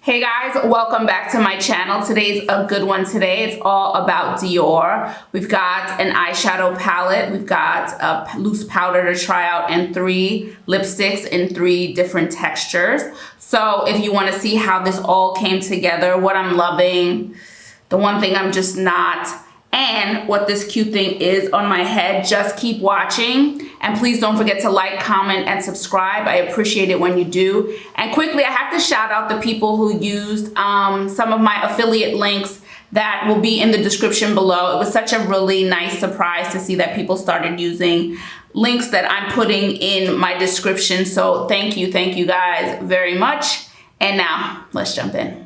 Hey guys, welcome back to my channel. Today's a good one today. It's all about Dior. We've got an eyeshadow palette, we've got a loose powder to try out, and 3 lipsticks in 3 different textures. So if you want to see how this all came together, what I'm loving, the one thing I'm just not, and what this cute thing is on my head, just keep watching. And please don't forget to like, comment, and subscribe. I appreciate it when you do. And quickly, I have to shout out the people who used some of my affiliate links that will be in the description below. It was such a really nice surprise to see that people started using links that I'm putting in my description. So thank you guys very much. And now, let's jump in.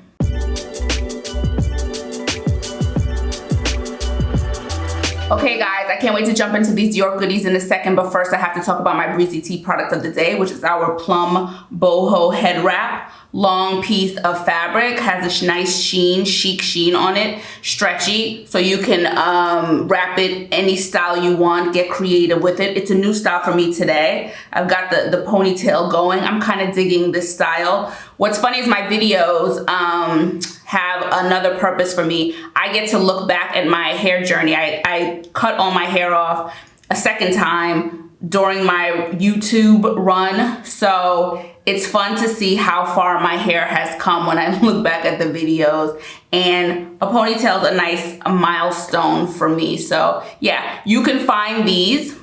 Okay guys, I can't wait to jump into these Dior goodies in a second, but first I have to talk about my Breezy Tea product of the day, which is our Plum Boho head wrap. Long piece of fabric, has a nice sheen, chic sheen on it, stretchy, so you can wrap it any style you want, get creative with it. It's a new style for me today. I've got the ponytail going. I'm kind of digging this style. What's funny is my videos have another purpose for me. I get to look back at my hair journey. I cut all my hair off a second time during my YouTube run, so it's fun to see how far my hair has come when I look back at the videos, and a ponytail is a nice milestone for me. So yeah, you can find these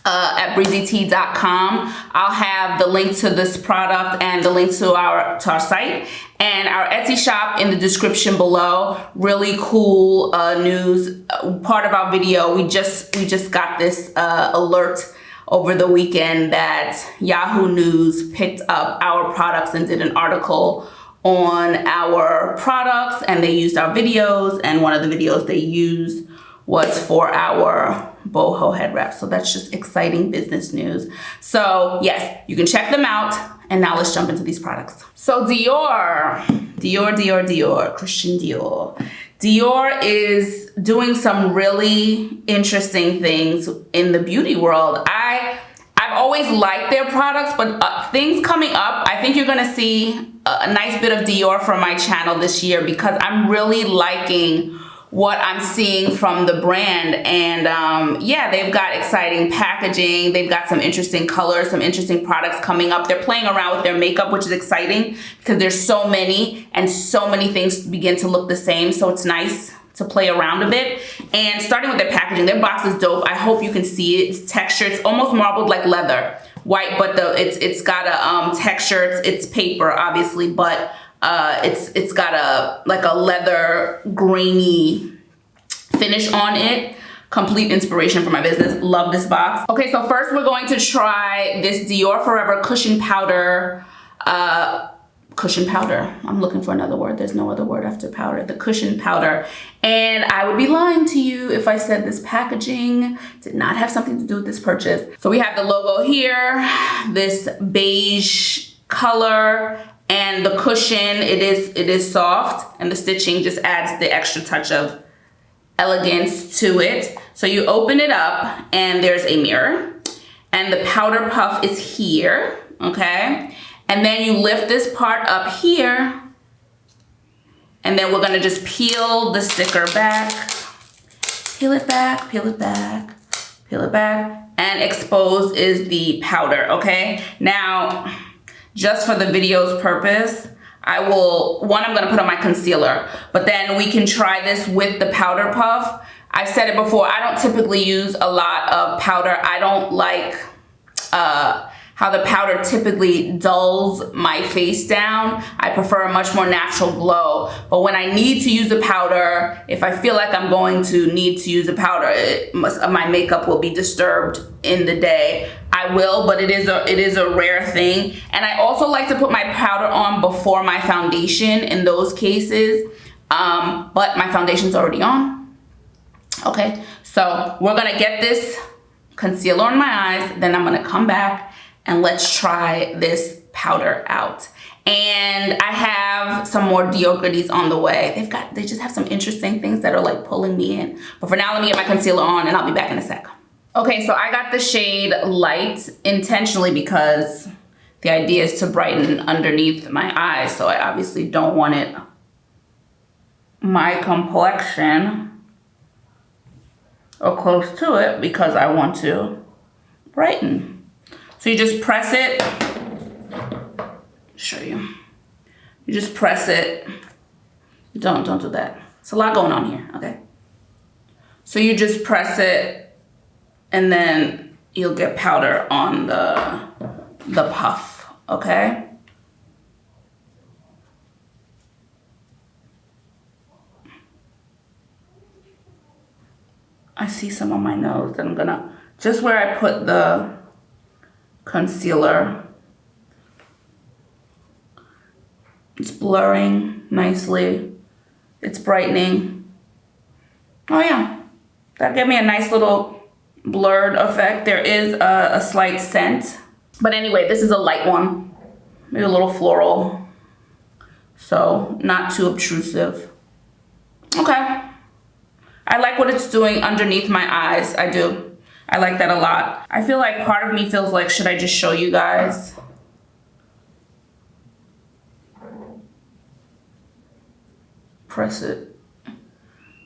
at breezytee.com. I'll have the link to this product and the link to our site and our Etsy shop in the description below. Really cool news. Part of our video, we just got this alert over the weekend that Yahoo News picked up our products and did an article on our products, and they used our videos, and one of the videos they used was for our boho head wrap. So that's just exciting business news. So yes, you can check them out. And now let's jump into these products. So Dior, Christian Dior. Dior is doing some really interesting things in the beauty world. I've always liked their products, but things coming up, I think you're gonna see a nice bit of Dior from my channel this year, because I'm really liking what I'm seeing from the brand. And yeah, they've got exciting packaging, they've got some interesting colors, some interesting products coming up. They're playing around with their makeup, which is exciting because there's so many, and so many things begin to look the same, so it's nice to play around a bit. And starting with their packaging, their box is dope. I hope you can see it. It's textured, it's almost marbled like leather, white, but it's got a texture, it's paper obviously, but it's got like a leather grainy finish on it. Complete inspiration for my business. Love this box. Okay, so first we're going to try this Dior Forever cushion powder. I'm looking for another word. There's no other word after powder. The cushion powder. And I would be lying to you if I said this packaging did not have something to do with this purchase. So we have the logo here, this beige color, and the cushion, it is soft, and the stitching just adds the extra touch of elegance to it. So you open it up and there's a mirror, and the powder puff is here, okay? And then you lift this part up here, and then we're gonna just peel the sticker back, peel it back, peel it back, peel it back, and exposed is the powder, okay? Now, just for the video's purpose, I'm gonna put on my concealer, but then we can try this with the powder puff. I've said it before, I don't typically use a lot of powder. I don't like how the powder typically dulls my face down. I prefer a much more natural glow. But when I need to use the powder, if I feel like I'm going to need to use the powder, my makeup will be disturbed in the day. I will, but it is a rare thing. And I also like to put my powder on before my foundation in those cases. But my foundation's already on. Okay, so we're gonna get this concealer on my eyes, then I'm gonna come back and let's try this powder out. And I have some more Dior goodies on the way. They just have some interesting things that are like pulling me in. But for now, let me get my concealer on and I'll be back in a sec. Okay, so I got the shade Light intentionally because the idea is to brighten underneath my eyes, so I obviously don't want it my complexion or close to it because I want to brighten. So you just press it. Show you. You just press it. Don't do that. It's a lot going on here, okay? So you just press it and then you'll get powder on the puff, okay? I see some on my nose that I'm gonna, just where I put the concealer, it's blurring nicely. It's brightening. Oh yeah, that gave me a nice little blurred effect. There is a slight scent. But anyway, this is a light one. Maybe a little floral. So not too obtrusive. Okay. I like what it's doing underneath my eyes. I do. I like that a lot. I feel like part of me feels like, should I just show you guys? Press it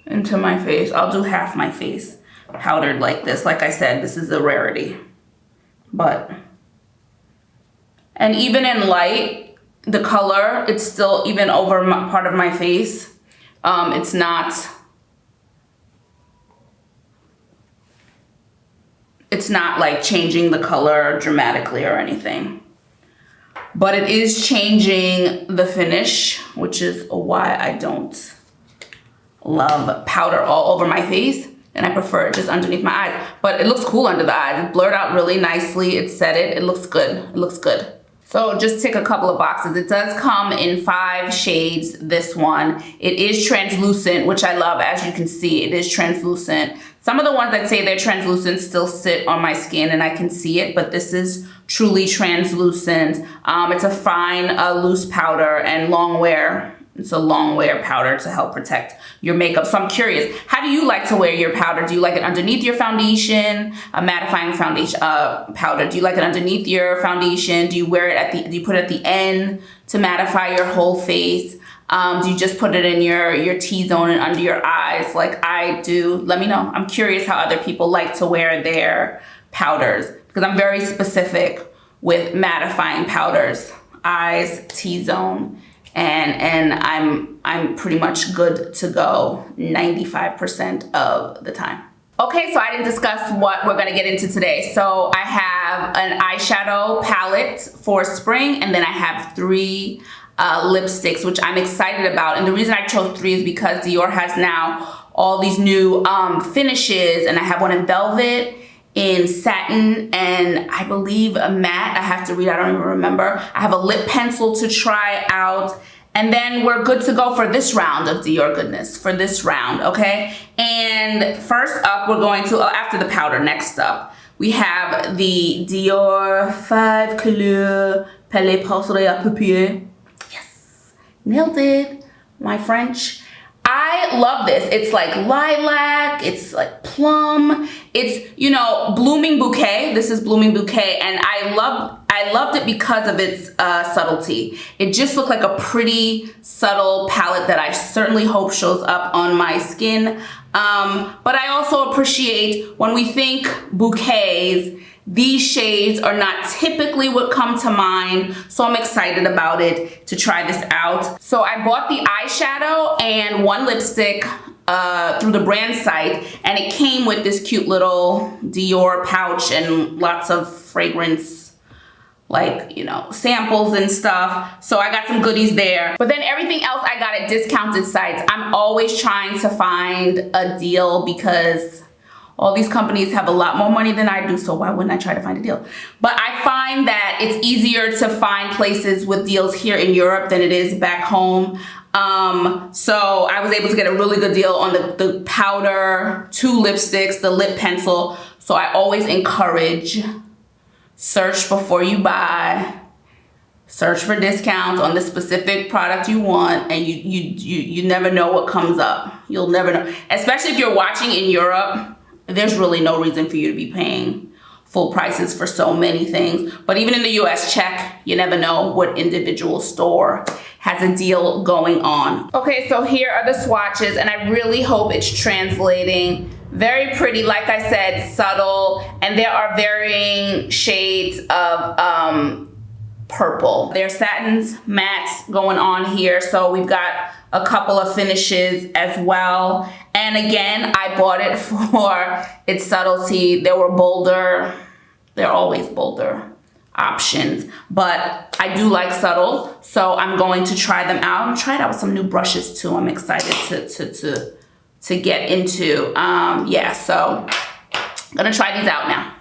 into my face. I'll do half my face powdered like this. Like I said, this is a rarity. But, and even in light, the color, it's still even over part of my face. It's not like changing the color dramatically or anything. But it is changing the finish, which is why I don't love powder all over my face. And I prefer it just underneath my eyes. But it looks cool under the eyes. It blurred out really nicely. It set it. It looks good. It looks good. So just tick a couple of boxes. It does come in 5 shades, this one. It is translucent, which I love. As you can see, it is translucent. Some of the ones that say they're translucent still sit on my skin and I can see it, but this is truly translucent. It's a fine, loose powder and long wear. It's a long wear powder to help protect your makeup. So I'm curious, how do you like to wear your powder? Do you like it underneath your foundation, a mattifying foundation powder? Do you like it underneath your foundation? Do you wear it do you put it at the end to mattify your whole face? Do you just put it in your T-zone and under your eyes like I do? Let me know. I'm curious how other people like to wear their powders because I'm very specific with mattifying powders, eyes, T-zone, and I'm pretty much good to go 95% of the time. Okay, so I didn't discuss what we're gonna get into today. So I have an eyeshadow palette for spring, and then I have 3 lipsticks, which I'm excited about. And the reason I chose 3 is because Dior has now all these new finishes, and I have one in velvet, in satin, and I believe a matte. I have to read, I don't even remember. I have a lip pencil to try out. And then we're good to go for this round of Dior goodness, for this round, okay? And first up, we're going to, after the powder, next up, we have the Dior 5 Couleurs Palette Porcelain à Paupières. Yes, nailed it, my French. I love this. It's like lilac, it's like plum, it's, you know, Blooming Bouquet. This is Blooming Bouquet, and I loved it because of its subtlety. It just looked like a pretty subtle palette that I certainly hope shows up on my skin. But I also appreciate when we think bouquets, these shades are not typically what come to mind, so I'm excited about it to try this out. So I bought the eyeshadow and 1 lipstick through the brand site, and it came with this cute little Dior pouch and lots of fragrance, like, you know, samples and stuff. So I got some goodies there. But then everything else I got at discounted sites. I'm always trying to find a deal because all these companies have a lot more money than I do, so why wouldn't I try to find a deal? But I find that it's easier to find places with deals here in Europe than it is back home. So I was able to get a really good deal on the powder, 2 lipsticks, the lip pencil. So I always encourage, search before you buy. Search for discounts on the specific product you want, and you never know what comes up. You'll never know, especially if you're watching in Europe. There's really no reason for you to be paying full prices for so many things. But even in the US, check. You never know what individual store has a deal going on. Okay, so here are the swatches, and I really hope it's translating. Very pretty, like I said, subtle, and there are varying shades of purple. There's satins, mattes going on here, so we've got a couple of finishes as well. And again, I bought it for its subtlety. There were bolder, they're always bolder options, but I do like subtle, so I'm going to try them out. I'm trying out with some new brushes too. I'm excited to get into. Yeah, so I'm gonna try these out now.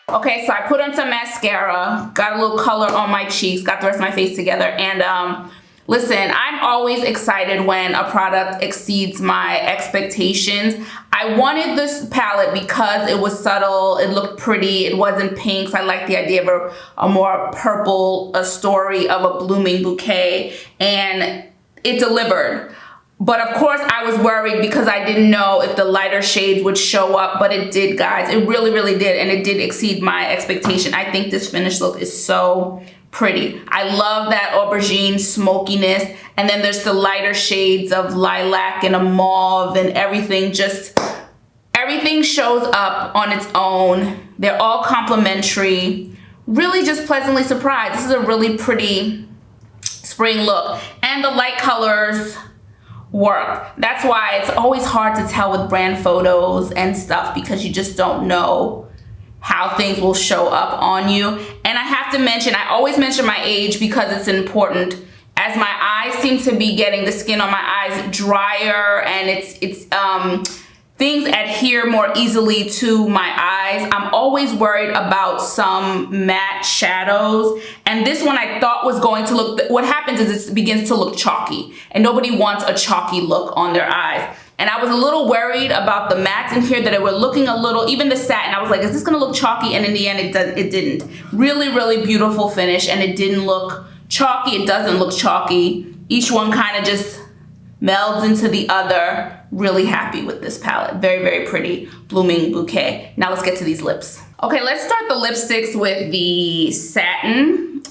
Okay, so I put on some mascara, got a little color on my cheeks, got the rest of my face together, and listen, I'm always excited when a product exceeds my expectations. I wanted this palette because it was subtle, it looked pretty, it wasn't pink, so I like the idea of a more purple, a story of a blooming bouquet, and it delivered. But of course I was worried because I didn't know if the lighter shades would show up, but it did, guys. It really, really did, and it did exceed my expectation. I think this finished look is so pretty. I love that aubergine smokiness, and then there's the lighter shades of lilac and a mauve and everything. Just everything shows up on its own. They're all complementary. Really just pleasantly surprised. This is a really pretty spring look, and the light colors work. That's why it's always hard to tell with brand photos and stuff, because you just don't know how things will show up on you. And I have to mention, I always mention my age because it's important. As my eyes seem to be getting, the skin on my eyes drier, and things adhere more easily to my eyes. I'm always worried about some matte shadows, and this one I thought was going to look, what happens is it begins to look chalky, and nobody wants a chalky look on their eyes. And I was a little worried about the mattes in here, that it were looking a little, even the satin, I was like, is this gonna look chalky? And in the end, it didn't. Really, really beautiful finish, and it didn't look chalky. It doesn't look chalky. Each one kind of just melds into the other. Really happy with this palette. Very, very pretty blooming bouquet. Now let's get to these lips. Okay, let's start the lipsticks with the Satin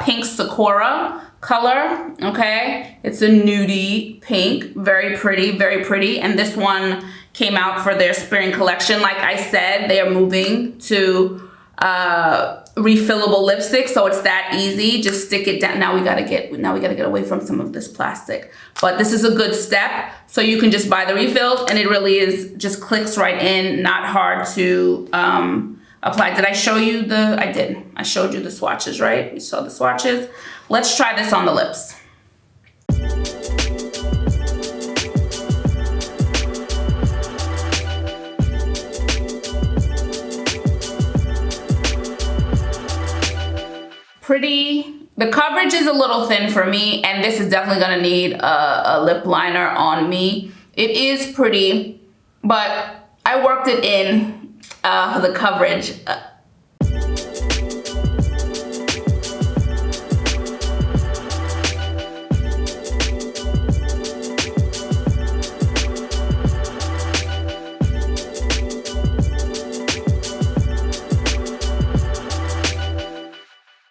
Pink Sakura color. Okay, it's a nudie pink. Very pretty, very pretty. And this one came out for their spring collection. Like I said, they are moving to refillable lipstick, so it's that easy. Just stick it down. Now we gotta get away from some of this plastic, but this is a good step. So you can just buy the refills, and it really is just clicks right in, not hard to apply. Did I show you the? I did. I showed you the swatches, right? You saw the swatches. Let's try this on the lips. Pretty. The coverage is a little thin for me, and this is definitely gonna need a lip liner on me. It is pretty, but I worked it in the coverage.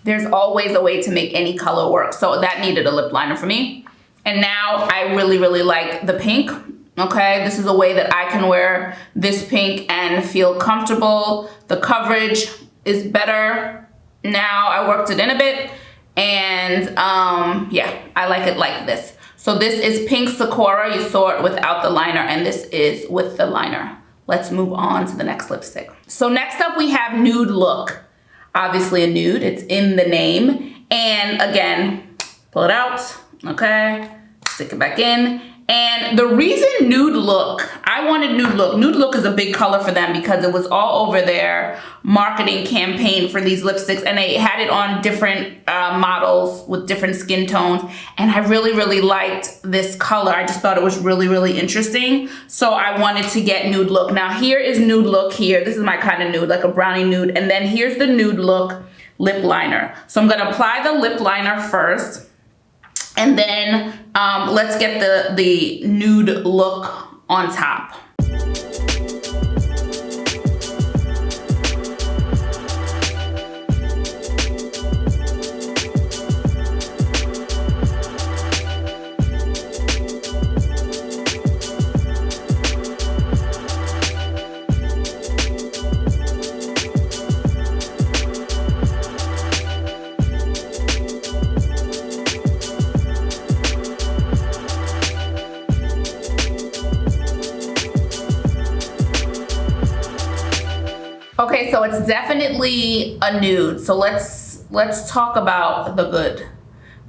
there's always a way to make any color work. So that needed a lip liner for me. And now I really, really like the pink. Okay, this is a way that I can wear this pink and feel comfortable. The coverage is better. Now I worked it in a bit, and yeah, I like it like this. So this is Pink Sakura. You saw it without the liner, and this is with the liner. Let's move on to the next lipstick. So next up we have Nude Look. Obviously a nude, it's in the name. And again, pull it out, okay? Stick it back in. And the reason Nude Look, I wanted Nude Look. Nude Look is a big color for them because it was all over their marketing campaign for these lipsticks, and they had it on different models with different skin tones. And I really, really liked this color. I just thought it was really, really interesting. So I wanted to get Nude Look. Now here is Nude Look here. This is my kind of nude, like a brownie nude. And then here's the Nude Look lip liner. So I'm gonna apply the lip liner first. And then let's get the Nude Look on top. Okay, so it's definitely a nude. So let's talk about the good.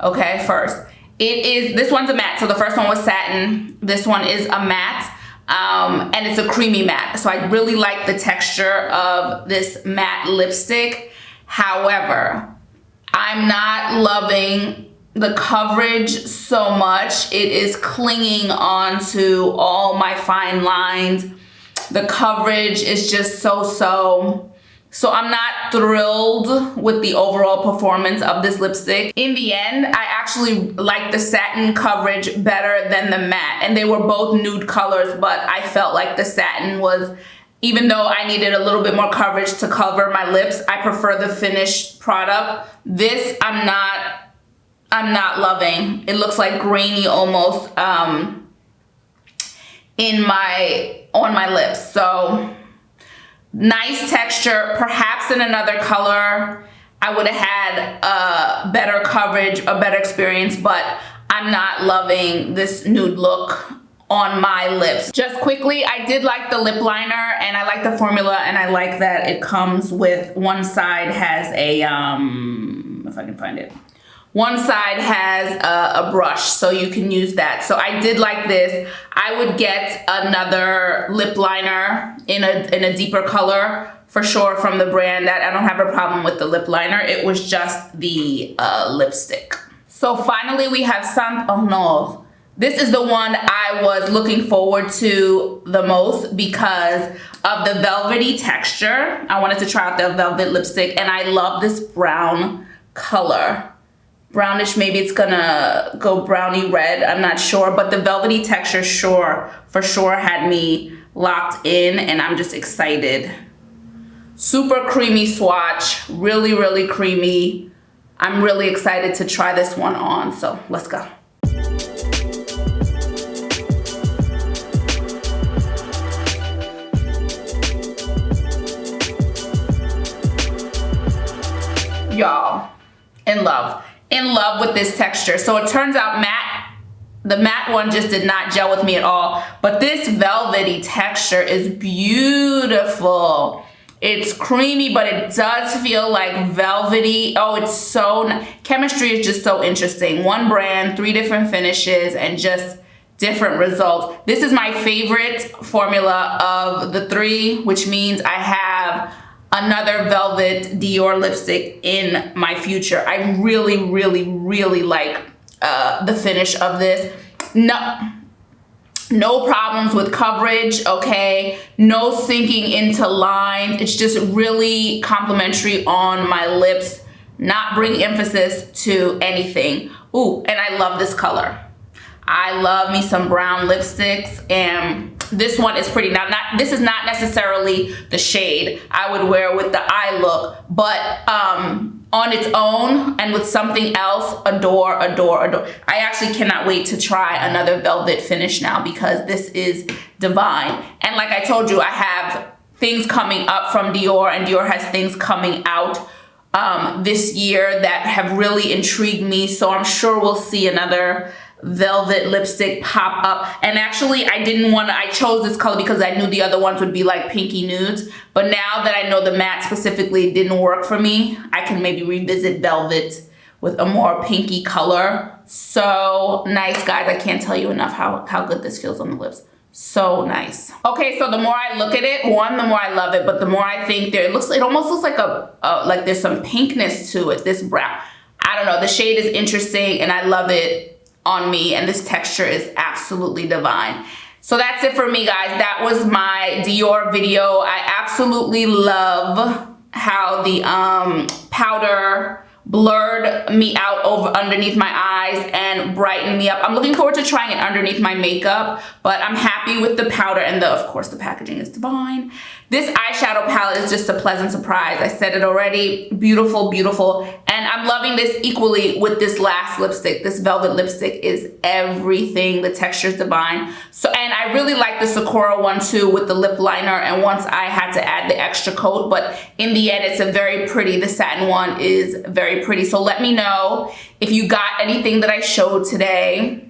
Okay, first. This one's a matte. So the first one was satin. This one is a matte. And it's a creamy matte. So I really like the texture of this matte lipstick. However, I'm not loving the coverage so much. It is clinging onto all my fine lines. The coverage is just so I'm not thrilled with the overall performance of this lipstick. In the end, I actually like the satin coverage better than the matte, and they were both nude colors, but I felt like the satin was, even though I needed a little bit more coverage to cover my lips, I prefer the finished product. This I'm not loving. It looks like grainy almost on my lips. So nice texture. Perhaps in another color I would have had better coverage, a better experience, but I'm not loving this Nude Look on my lips. Just quickly, I did like the lip liner, and I like the formula, and I like that it comes with, one side has a if I can find it, one side has a brush, so you can use that. So I did like this. I would get another lip liner in a deeper color for sure from the brand. That I don't have a problem with the lip liner. It was just the lipstick. So finally we have Saint Honor. This is the one I was looking forward to the most because of the velvety texture. I wanted to try out the velvet lipstick, and I love this brown color. Brownish, maybe it's gonna go brownie red, I'm not sure, but the velvety texture for sure had me locked in, and I'm just excited. Super creamy swatch, really, really creamy. I'm really excited to try this one on, so let's go. Y'all, in love with this texture. So it turns out the matte one just did not gel with me at all, but this velvety texture is beautiful. It's creamy, but it does feel like velvety. Oh, it's so, chemistry is just so interesting. One brand, 3 different finishes, and just different results. This is my favorite formula of the 3, which means I have another velvet Dior lipstick in my future. I really, really, really like the finish of this. No problems with coverage, okay? No sinking into lines. It's just really complimentary on my lips, not bring emphasis to anything. Ooh, and I love this color. I love me some brown lipsticks, and this one is pretty. Now, this is not necessarily the shade I would wear with the eye look, but on its own and with something else, adore, adore, adore. I actually cannot wait to try another velvet finish now because this is divine. And like I told you, I have things coming up from Dior, and Dior has things coming out this year that have really intrigued me. So I'm sure we'll see another velvet lipstick pop up. And actually I chose this color because I knew the other ones would be like pinky nudes, but now that I know the matte specifically didn't work for me, I can maybe revisit velvet with a more pinky color. So nice, guys. I can't tell you enough how good this feels on the lips. So nice. Okay, so the more I look at it, the more I love it, but the more I think it almost looks like like there's some pinkness to it, this brown. I don't know, the shade is interesting and I love it on me, and this texture is absolutely divine. So that's it for me, guys. That was my Dior video. I absolutely love how the powder blurred me out underneath my eyes and brightened me up. I'm looking forward to trying it underneath my makeup, but I'm happy with the powder, and of course the packaging is divine. This eyeshadow palette is just a pleasant surprise. I said it already. Beautiful, beautiful. And I'm loving this equally with this last lipstick. This velvet lipstick is everything. The texture is divine. So, and I really like the Sakura one too with the lip liner, and once I had to add the extra coat, but in the end it's a very pretty, the satin one is very pretty. So let me know if you got anything that I showed today.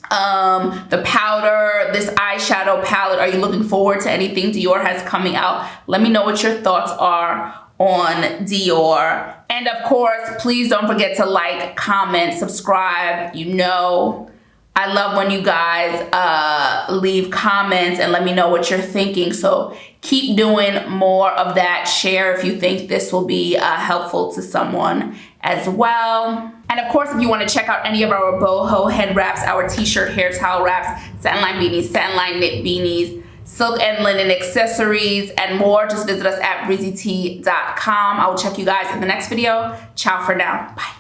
The powder, this eyeshadow palette, are you looking forward to anything Dior has coming out? Let me know what your thoughts are on Dior. And of course, please don't forget to like, comment, subscribe. You know, I love when you guys leave comments and let me know what you're thinking. So keep doing more of that. Share if you think this will be helpful to someone as well. And of course, if you want to check out any of our boho head wraps, our t-shirt hair towel wraps, satin line beanies, satin line knit beanies, silk and linen accessories, and more, just visit us at breezytee.com. I will check you guys in the next video. Ciao for now. Bye.